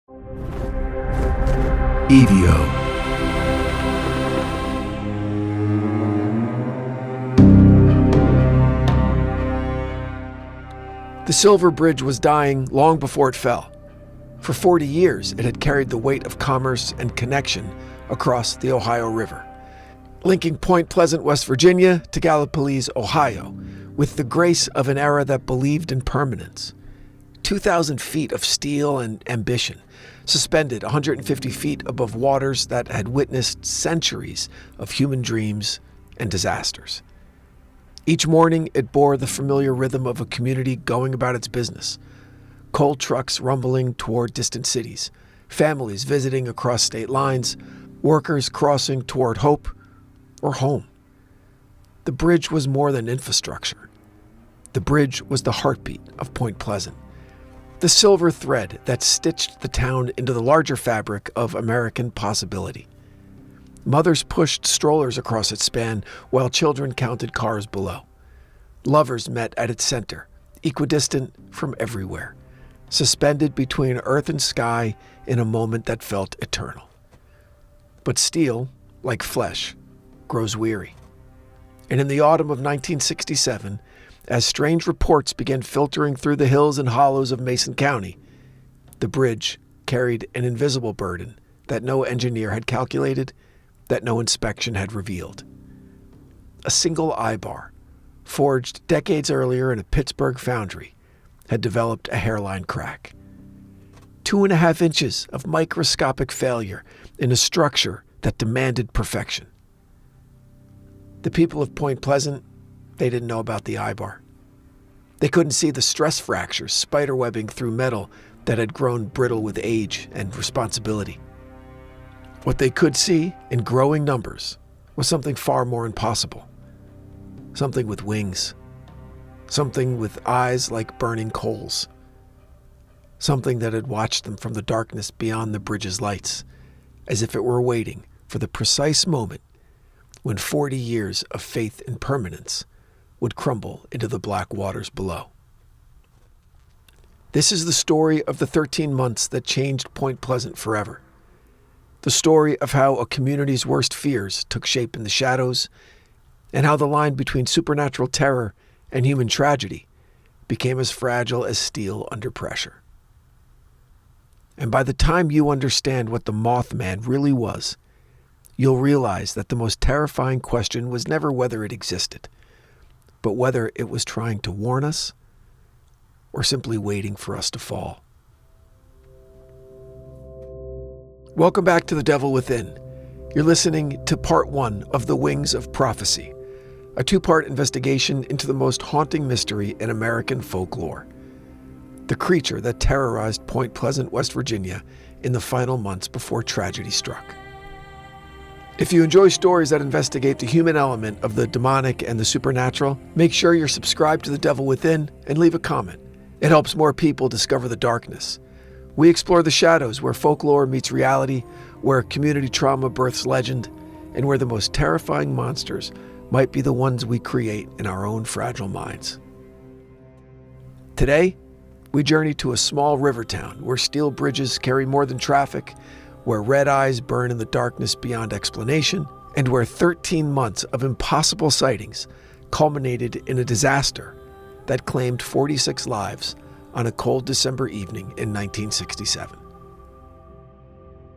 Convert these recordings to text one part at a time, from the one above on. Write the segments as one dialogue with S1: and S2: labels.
S1: EVO.
S2: The Silver Bridge was dying long before it fell. For 40 years, it had carried the weight of commerce and connection across the Ohio River, linking Point Pleasant, West Virginia, to Gallipolis, Ohio, with the grace of an era that believed in permanence. 2,000 feet of steel and ambition, suspended 150 feet above waters that had witnessed centuries of human dreams and disasters. Each morning, it bore the familiar rhythm of a community going about its business. Coal trucks rumbling toward distant cities, families visiting across state lines, workers crossing toward hope or home. The bridge was more than infrastructure. The bridge was the heartbeat of Point Pleasant, the silver thread that stitched the town into the larger fabric of American possibility. Mothers pushed strollers across its span while children counted cars below. Lovers met at its center, equidistant from everywhere, suspended between earth and sky in a moment that felt eternal. But steel, like flesh, grows weary. And in the autumn of 1967, as strange reports began filtering through the hills and hollows of Mason County, the bridge carried an invisible burden that no engineer had calculated, that no inspection had revealed. A single eye-bar, forged decades earlier in a Pittsburgh foundry, had developed a hairline crack. 2.5 inches of microscopic failure in a structure that demanded perfection. The people of Point Pleasant, they didn't know about the eye-bar. They couldn't see the stress fractures spiderwebbing through metal that had grown brittle with age and responsibility. What they could see in growing numbers was something far more impossible. Something with wings. Something with eyes like burning coals. Something that had watched them from the darkness beyond the bridge's lights, as if it were waiting for the precise moment when 40 years of faith in permanence would crumble into the black waters below. This is the story of the 13 months that changed Point Pleasant forever. The story of how a community's worst fears took shape in the shadows, and how the line between supernatural terror and human tragedy became as fragile as steel under pressure. And by the time you understand what the Mothman really was, you'll realize that the most terrifying question was never whether it existed, but whether it was trying to warn us or simply waiting for us to fall. Welcome back to The Devil Within. You're listening to part 1 of The Wings of Prophecy, a 2-part investigation into the most haunting mystery in American folklore, the creature that terrorized Point Pleasant, West Virginia in the final months before tragedy struck. If you enjoy stories that investigate the human element of the demonic and the supernatural, make sure you're subscribed to The Devil Within and leave a comment. It helps more people discover the darkness. We explore the shadows where folklore meets reality, where community trauma births legend, and where the most terrifying monsters might be the ones we create in our own fragile minds. Today, we journey to a small river town where steel bridges carry more than traffic, where red eyes burn in the darkness beyond explanation, and where 13 months of impossible sightings culminated in a disaster that claimed 46 lives on a cold December evening in 1967.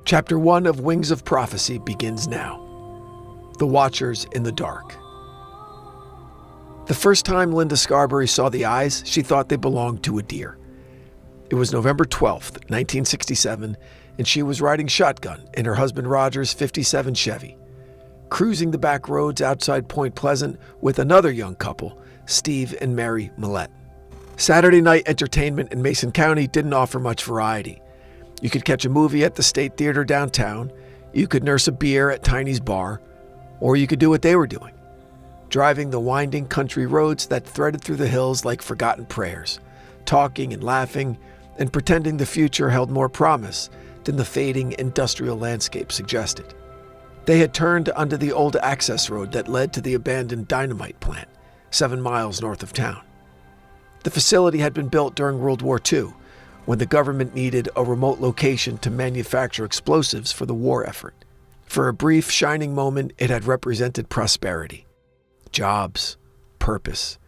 S2: Chapter 1 of Wings of Prophecy begins now. The Watchers in the Dark. The first time Linda Scarberry saw the eyes, she thought they belonged to a deer. It was November 12th, 1967, and she was riding shotgun in her husband Roger's '57 Chevy, cruising the back roads outside Point Pleasant with another young couple, Steve and Mary Millette. Saturday night entertainment in Mason County didn't offer much variety. You could catch a movie at the State Theater downtown, you could nurse a beer at Tiny's bar, or you could do what they were doing, driving the winding country roads that threaded through the hills like forgotten prayers, talking and laughing and pretending the future held more promise than the fading industrial landscape suggested. They had turned onto the old access road that led to the abandoned dynamite plant, 7 miles north of town. The facility had been built during World War II, when the government needed a remote location to manufacture explosives for the war effort. For a brief, shining moment, it had represented prosperity, jobs, purpose,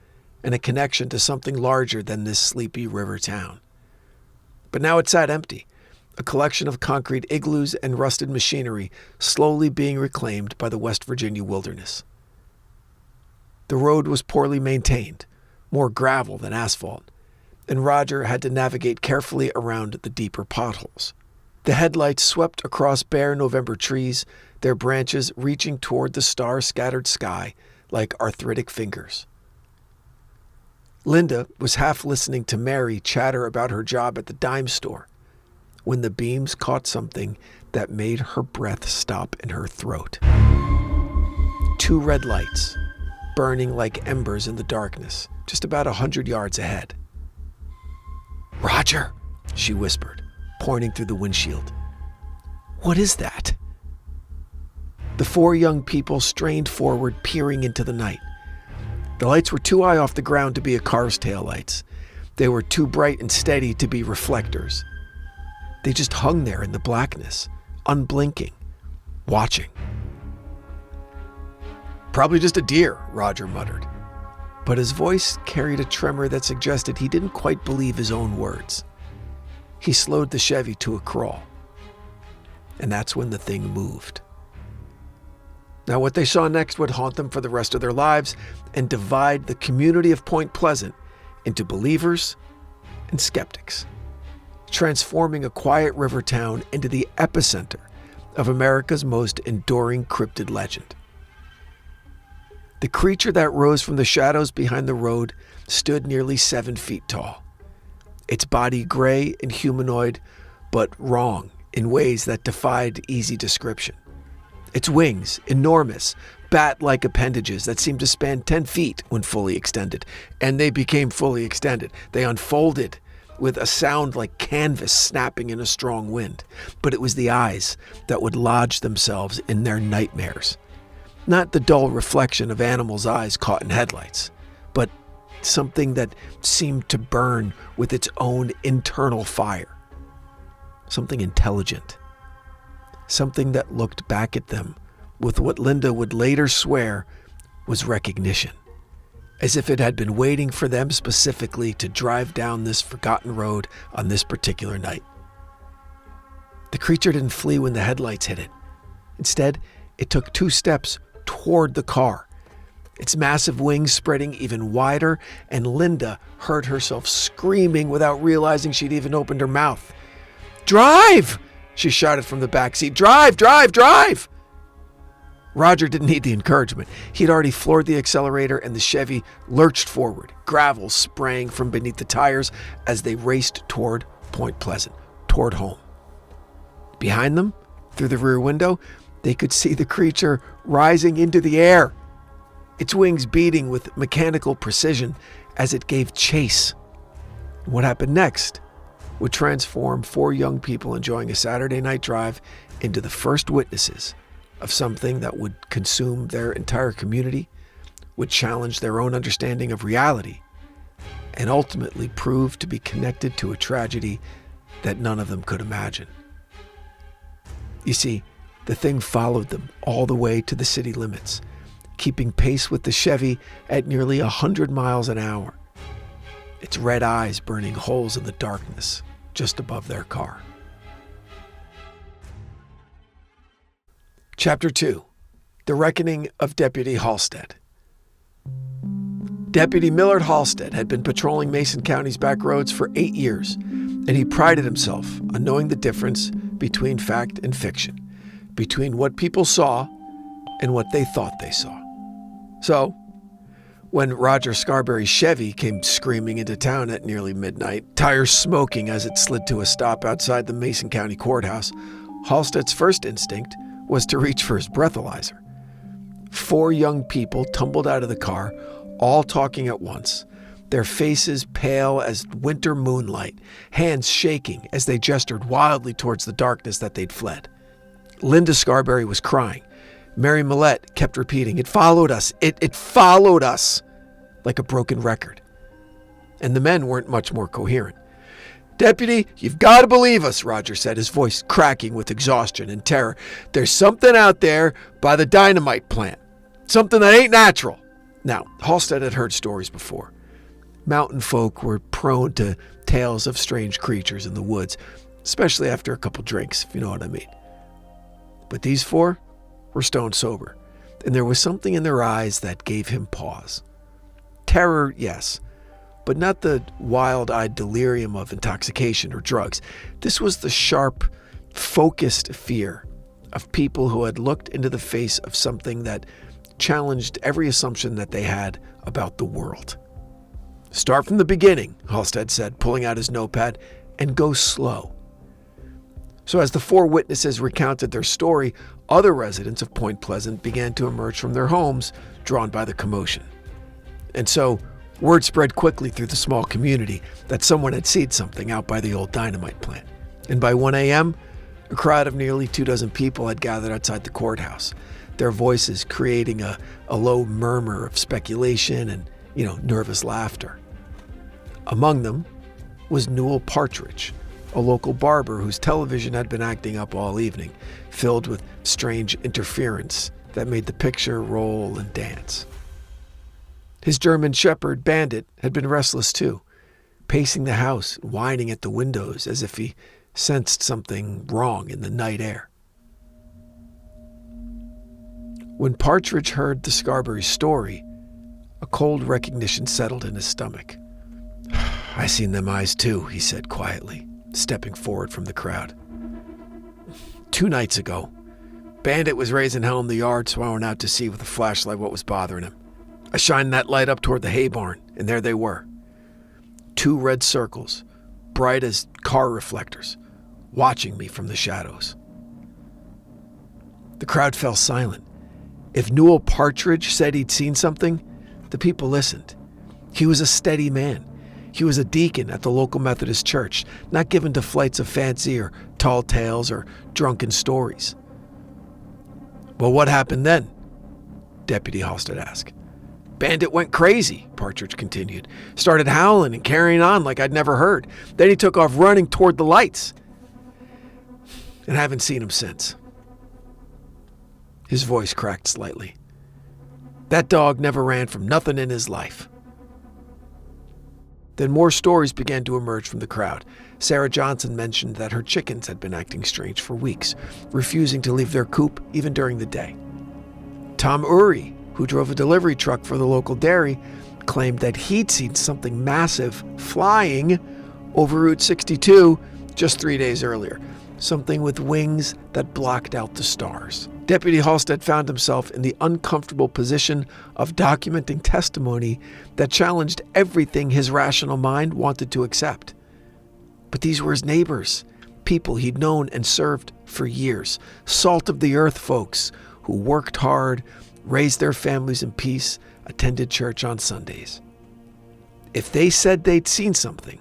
S2: and a connection to something larger than this sleepy river town. But now it sat empty, a collection of concrete igloos and rusted machinery slowly being reclaimed by the West Virginia wilderness. The road was poorly maintained, more gravel than asphalt, and Roger had to navigate carefully around the deeper potholes. The headlights swept across bare November trees, their branches reaching toward the star-scattered sky like arthritic fingers. Linda was half listening to Mary chatter about her job at the dime store when the beams caught something that made her breath stop in her throat. 2 red lights, burning like embers in the darkness, just about 100 yards ahead. "Roger," she whispered, pointing through the windshield. "What is that?" The 4 young people strained forward, peering into the night. The lights were too high off the ground to be a car's taillights. They were too bright and steady to be reflectors. They just hung there in the blackness, unblinking, watching. "Probably just a deer," Roger muttered. But his voice carried a tremor that suggested he didn't quite believe his own words. He slowed the Chevy to a crawl. And that's when the thing moved. Now, what they saw next would haunt them for the rest of their lives and divide the community of Point Pleasant into believers and skeptics, transforming a quiet river town into the epicenter of America's most enduring cryptid legend. The creature that rose from the shadows behind the road stood nearly 7 feet tall, its body gray and humanoid, but wrong in ways that defied easy description. Its wings, enormous, bat-like appendages that seemed to span 10 feet when fully extended, and they became fully extended. They unfolded with a sound like canvas snapping in a strong wind, but it was the eyes that would lodge themselves in their nightmares. Not the dull reflection of animals' eyes caught in headlights, but something that seemed to burn with its own internal fire. Something intelligent. Something that looked back at them with what Linda would later swear was recognition, as if it had been waiting for them specifically to drive down this forgotten road on this particular night. The creature didn't flee when the headlights hit it. Instead, it took 2 steps toward the car, its massive wings spreading even wider, and Linda heard herself screaming without realizing she'd even opened her mouth. "Drive!" she shouted from the back seat. "Drive, drive, drive!" Roger didn't need the encouragement. He'd already floored the accelerator, and the Chevy lurched forward, gravel spraying from beneath the tires as they raced toward Point Pleasant, toward home. Behind them, through the rear window, they could see the creature rising into the air, its wings beating with mechanical precision as it gave chase. What happened next would transform 4 young people enjoying a Saturday night drive into the first witnesses of something that would consume their entire community, would challenge their own understanding of reality, and ultimately prove to be connected to a tragedy that none of them could imagine. You see, the thing followed them all the way to the city limits, keeping pace with the Chevy at nearly 100 miles an hour, its red eyes burning holes in the darkness just above their car. Chapter 2. The Reckoning of Deputy Halstead. Deputy Millard Halstead had been patrolling Mason County's back roads for 8 years, and he prided himself on knowing the difference between fact and fiction, between what people saw and what they thought they saw. So, when Roger Scarberry's Chevy came screaming into town at nearly midnight, tires smoking as it slid to a stop outside the Mason County Courthouse, Halstead's first instinct was to reach for his breathalyzer. 4 young people tumbled out of the car, all talking at once, their faces pale as winter moonlight, hands shaking as they gestured wildly towards the darkness that they'd fled. Linda Scarberry was crying. Mary Millette kept repeating, "It followed us! It followed us!" like a broken record. And the men weren't much more coherent. "Deputy, you've got to believe us," Roger said, his voice cracking with exhaustion and terror. "There's something out there by the dynamite plant. Something that ain't natural." Now, Halstead had heard stories before. Mountain folk were prone to tales of strange creatures in the woods, especially after a couple drinks, if you know what I mean. But these four were stone sober, and there was something in their eyes that gave him pause. Terror, yes, but not the wild-eyed delirium of intoxication or drugs. This was the sharp, focused fear of people who had looked into the face of something that challenged every assumption that they had about the world. "Start from the beginning," Halstead said, pulling out his notepad, "and go slow." So as the four witnesses recounted their story, other residents of Point Pleasant began to emerge from their homes, drawn by the commotion. And so, word spread quickly through the small community that someone had seen something out by the old dynamite plant. And by 1 a.m., a crowd of nearly 24 people had gathered outside the courthouse, their voices creating a low murmur of speculation and, nervous laughter. Among them was Newell Partridge, a local barber whose television had been acting up all evening, filled with strange interference that made the picture roll and dance. His German shepherd, Bandit, had been restless too, pacing the house, whining at the windows as if he sensed something wrong in the night air. When Partridge heard the Scarberry story, a cold recognition settled in his stomach. "I seen them eyes too," he said quietly, stepping forward from the crowd. 2 nights ago, Bandit was raising hell in the yard, so I went out to see with a flashlight what was bothering him. I shined that light up toward the hay barn, and there they were. 2 red circles, bright as car reflectors, watching me from the shadows. The crowd fell silent. If Newell Partridge said he'd seen something, the people listened. He was a steady man. He was a deacon at the local Methodist church, not given to flights of fancy or tall tales or drunken stories. "Well, what happened then?" Deputy Halstead asked. "Bandit went crazy," Partridge continued. "Started howling and carrying on like I'd never heard. Then he took off running toward the lights. And I haven't seen him since." His voice cracked slightly. "That dog never ran from nothing in his life." Then more stories began to emerge from the crowd. Sarah Johnson mentioned that her chickens had been acting strange for weeks, refusing to leave their coop even during the day. Tom Uri, who drove a delivery truck for the local dairy, claimed that he'd seen something massive flying over Route 62 just 3 days earlier, something with wings that blocked out the stars. Deputy Halstead found himself in the uncomfortable position of documenting testimony that challenged everything his rational mind wanted to accept. But these were his neighbors, people he'd known and served for years, salt-of-the-earth folks who worked hard, raised their families in peace, attended church on Sundays. If they said they'd seen something,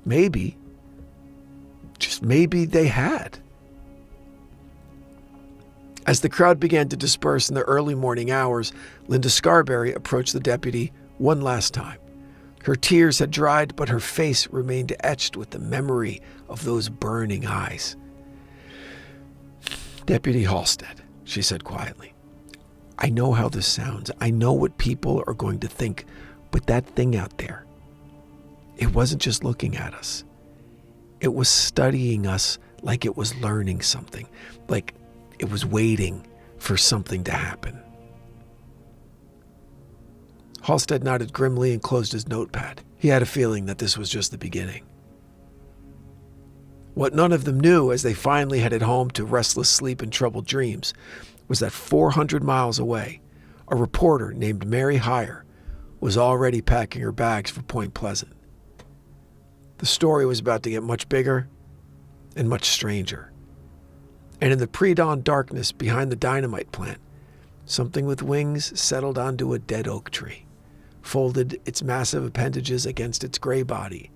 S2: maybe, just maybe they had. As the crowd began to disperse in the early morning hours, Linda Scarberry approached the deputy one last time. Her tears had dried, but her face remained etched with the memory of those burning eyes. "Deputy Halstead," she said quietly, "I know how this sounds. I know what people are going to think, but that thing out there, it wasn't just looking at us. It was studying us like it was learning something, like it was waiting for something to happen." Halstead nodded grimly and closed his notepad. He had a feeling that this was just the beginning. What none of them knew as they finally headed home to restless sleep and troubled dreams was that 400 miles away, a reporter named Mary Heyer was already packing her bags for Point Pleasant. The story was about to get much bigger and much stranger. And in the pre-dawn darkness behind the dynamite plant, something with wings settled onto a dead oak tree, folded its massive appendages against its gray body,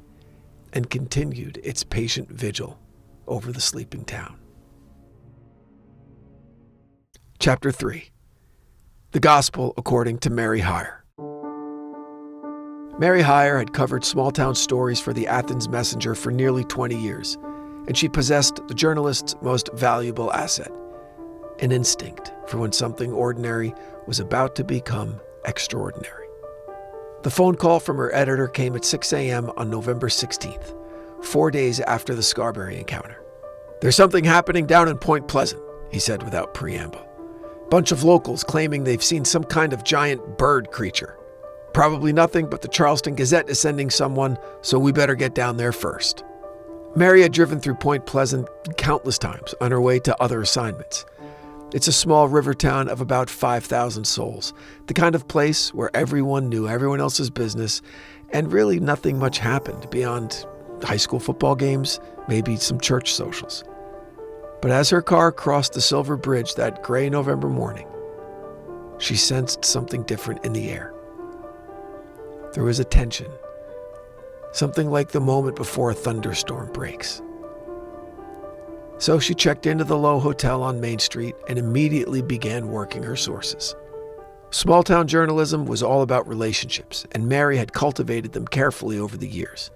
S2: and continued its patient vigil over the sleeping town. Chapter 3. The Gospel According to Mary Heyer. Mary Heyer had covered small-town stories for the Athens Messenger for nearly 20 years, and she possessed the journalist's most valuable asset, an instinct for when something ordinary was about to become extraordinary. The phone call from her editor came at 6 a.m. on November 16th, 4 days after the Scarberry encounter. "There's something happening down in Point Pleasant," he said without preamble. "Bunch of locals claiming they've seen some kind of giant bird creature. Probably nothing, but the Charleston Gazette is sending someone, so we better get down there first." Mary had driven through Point Pleasant countless times on her way to other assignments. It's a small river town of about 5,000 souls, the kind of place where everyone knew everyone else's business, and really nothing much happened beyond high school football games, maybe some church socials. But as her car crossed the Silver Bridge that gray November morning, she sensed something different in the air. There was a tension, something like the moment before a thunderstorm breaks. So she checked into the Low Hotel on Main Street and immediately began working her sources. Small-town journalism was all about relationships, and Mary had cultivated them carefully over the years.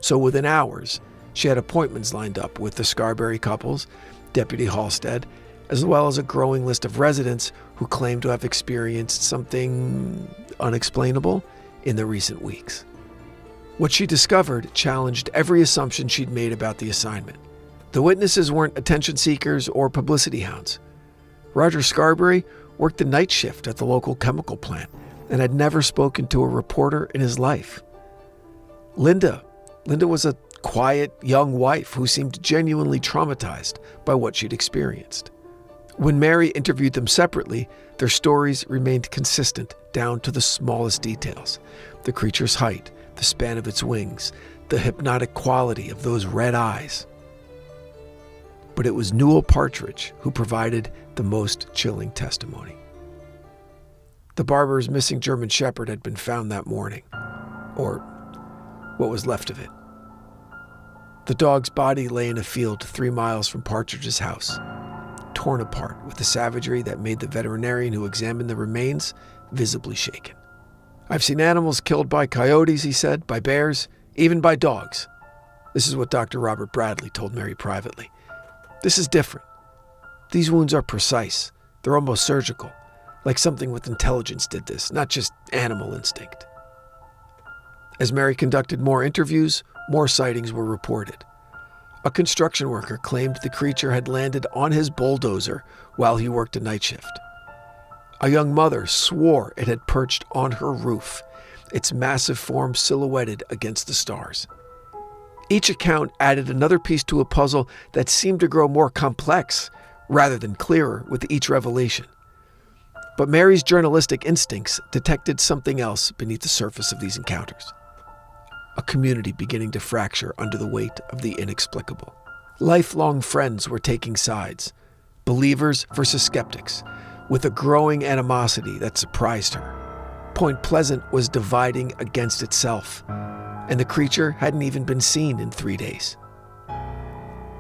S2: So within hours, she had appointments lined up with the Scarberry couples, Deputy Halstead, as well as a growing list of residents who claimed to have experienced something unexplainable in the recent weeks. What she discovered challenged every assumption she'd made about the assignment. The witnesses weren't attention seekers or publicity hounds. Roger Scarberry worked the night shift at the local chemical plant and had never spoken to a reporter in his life. Linda was a quiet young wife who seemed genuinely traumatized by what she'd experienced. When Mary interviewed them separately, their stories remained consistent down to the smallest details: the creature's height, the span of its wings, the hypnotic quality of those red eyes. But it was Newell Partridge who provided the most chilling testimony. The barber's missing German Shepherd had been found that morning, or what was left of it. The dog's body lay in a field 3 miles from Partridge's house, torn apart with a savagery that made the veterinarian who examined the remains visibly shaken. "I've seen animals killed by coyotes," he said, "by bears, even by dogs." This is what Dr. Robert Bradley told Mary privately. "This is different. These wounds are precise. They're almost surgical, like something with intelligence did this, not just animal instinct." As Mary conducted more interviews, more sightings were reported. A construction worker claimed the creature had landed on his bulldozer while he worked a night shift. A young mother swore it had perched on her roof, its massive form silhouetted against the stars. Each account added another piece to a puzzle that seemed to grow more complex rather than clearer with each revelation. But Mary's journalistic instincts detected something else beneath the surface of these encounters. A community beginning to fracture under the weight of the inexplicable. Lifelong friends were taking sides, believers versus skeptics, with a growing animosity that surprised her. Point Pleasant was dividing against itself, and the creature hadn't even been seen in 3 days.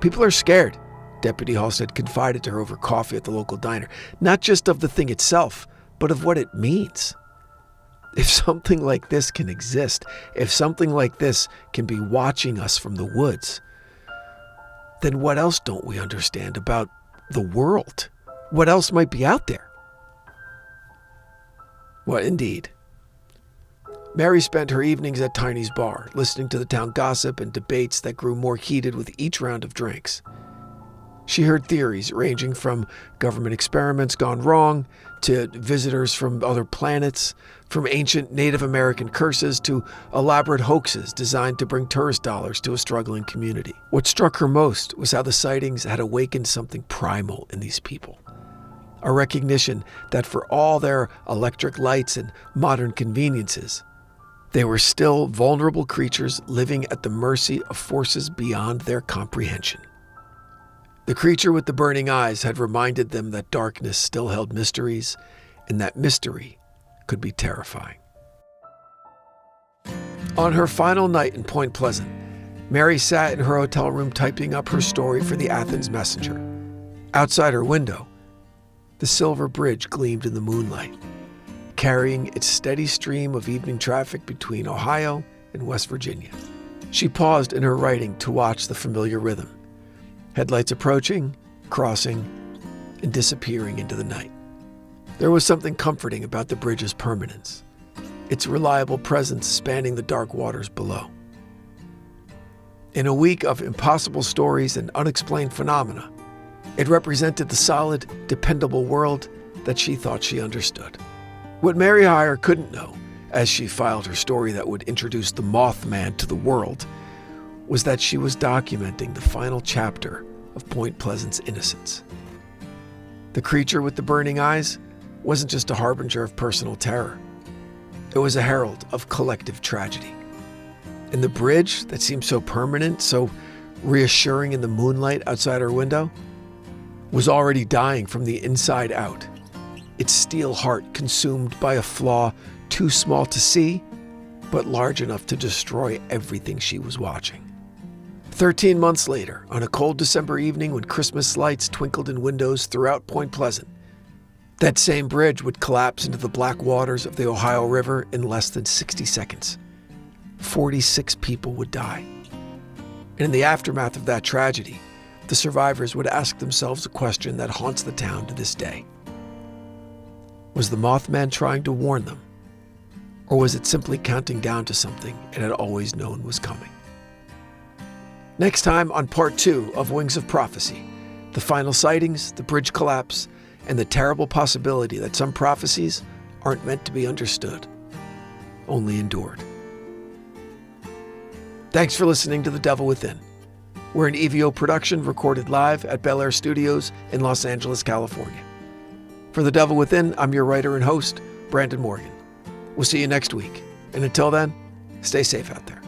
S2: "People are scared," Deputy Halstead confided to her over coffee at the local diner, "not just of the thing itself, but of what it means. If something like this can exist, if something like this can be watching us from the woods, then what else don't we understand about the world? What else might be out there?" Well, indeed. Mary spent her evenings at Tiny's bar, listening to the town gossip and debates that grew more heated with each round of drinks. She heard theories ranging from government experiments gone wrong to visitors from other planets, from ancient Native American curses to elaborate hoaxes designed to bring tourist dollars to a struggling community. What struck her most was how the sightings had awakened something primal in these people. A recognition that for all their electric lights and modern conveniences, they were still vulnerable creatures living at the mercy of forces beyond their comprehension. The creature with the burning eyes had reminded them that darkness still held mysteries, and that mystery could be terrifying. On her final night in Point Pleasant, Mary sat in her hotel room typing up her story for the Athens Messenger. Outside her window, the Silver Bridge gleamed in the moonlight. carrying its steady stream of evening traffic between Ohio and West Virginia. She paused in her writing to watch the familiar rhythm. Headlights approaching, crossing, and disappearing into the night. There was something comforting about the bridge's permanence, its reliable presence spanning the dark waters below. In a week of impossible stories and unexplained phenomena, it represented the solid, dependable world that she thought she understood. What Mary Heyer couldn't know, as she filed her story that would introduce the Mothman to the world, was that she was documenting the final chapter of Point Pleasant's innocence. The creature with the burning eyes wasn't just a harbinger of personal terror. It was a herald of collective tragedy. And the bridge that seemed so permanent, so reassuring in the moonlight outside her window, was already dying from the inside out, its steel heart consumed by a flaw too small to see, but large enough to destroy everything she was watching. 13 months later, on a cold December evening when Christmas lights twinkled in windows throughout Point Pleasant, that same bridge would collapse into the black waters of the Ohio River in less than 60 seconds. 46 people would die. And in the aftermath of that tragedy, the survivors would ask themselves a question that haunts the town to this day. Was the Mothman trying to warn them? Or was it simply counting down to something it had always known was coming? Next time on part 2 of Wings of Prophecy, the final sightings, the bridge collapse, and the terrible possibility that some prophecies aren't meant to be understood, only endured. Thanks for listening to The Devil Within. We're an EVO production recorded live at Bel Air Studios in Los Angeles, California. For The Devil Within, I'm your writer and host, Brandon Morgan. We'll see you next week. And until then, stay safe out there.